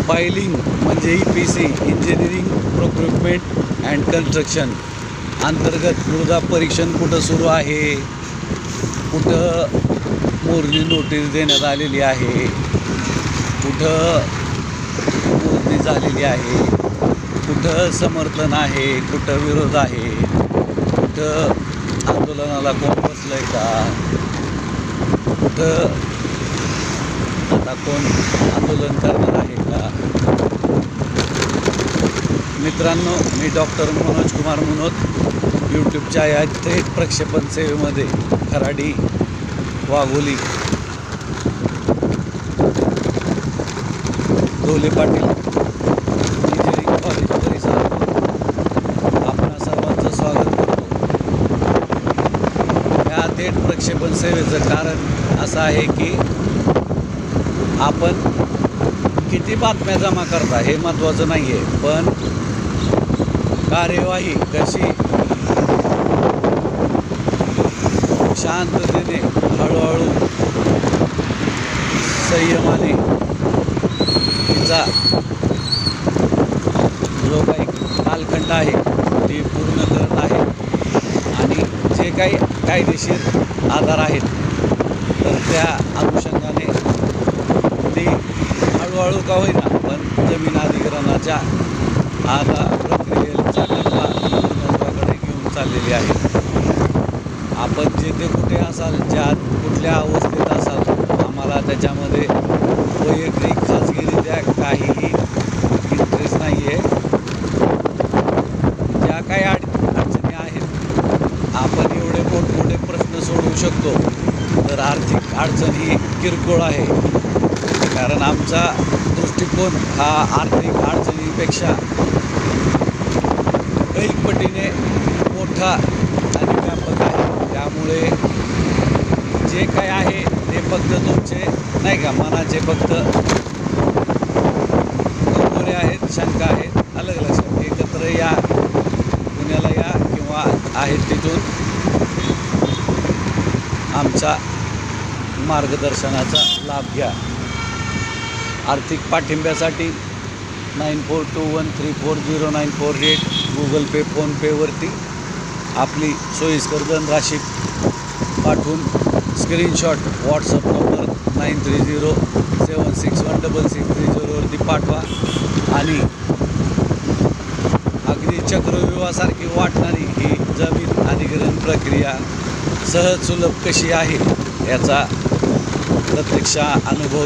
Filing म्हणजे EPC engineering procurement and construction अंतर्गत मृदा परीक्षण कुठं सुरू आहे, कुठं मोरणी नोटीस देण्यात आलेली आहे, कुठं मोरणी झालेली आहे, कुठं समर्थन आहे, कुठं विरोध आहे, कुठं आंदोलनाला कोण बसलं आहे का, कुठं आता कोण आंदोलन करणार आहे का. मित्रांनो, मी डॉक्टर मनोज कुमार मनोज यूट्यूबच्या या थेट प्रक्षेपण सेवेमध्ये खराडी वाघोली ढोले पाटील इंजिनिअरिंग कॉलेज परिसरात आपणा सर्वांचं स्वागत करतो. या थेट प्रक्षेपण सेवेचं कारण असं आहे की आपण किती बातम्या जमा करता हे महत्त्वाचं नाही आहे, पण कार्यवाही कशी शांततेने हळूहळू संयमाने तिचा जो काही कालखंड आहे ती पूर्ण करत आहे आणि जे काही कायदेशीर आधार आहेत तर त्या अनुषंगाने ती हळूहळू का होईना पण जमीन अधिग्रहणाच्या आता प्रक्रियेचा टप्पा पूर्णत्वाकडे घेऊन चाललेली आहे. आपण जेथे कुठे असाल, ज्या कुठल्या अवस्थेत असाल, आम्हाला त्याच्यामध्ये वैयक्तिक खाजगीरित्या काहीही इंटरेस्ट नाही आहे. ज्या काही अडचणी आहेत, आपण एवढे मोठमोठे प्रश्न सोडवू शकतो, तर आर्थिक अडचण ही किरकोळ आहे. कारण आमचा दृष्टिकोन हा आर्थिक अडचणीपेक्षा कैक पटीने मोठा आणि व्यापक आहे. त्यामुळे जे काय आहे ते फक्त तुमचे नाही का मनाचे फक्त कंगोरे आहेत, शंका आहेत, अलग लक्षात एकत्र या, पुण्याला या किंवा आहेत तिथून आमचा मार्गदर्शनाचा लाभ घ्या. आर्थिक पाठिंब्यासाठी 9421340948 गुगल पे, फोनपेवरती आपली सोयीस्कर धनराशी पाठवून स्क्रीनशॉट व्हॉट्सअप नंबर 9307616630वरती पाठवा आणि अगदी चक्रव्यूहासारखी वाटणारी ही जमीन अधिग्रहण प्रक्रिया सहज सुलभ कशी आहे याचा प्रत्यक्ष अनुभव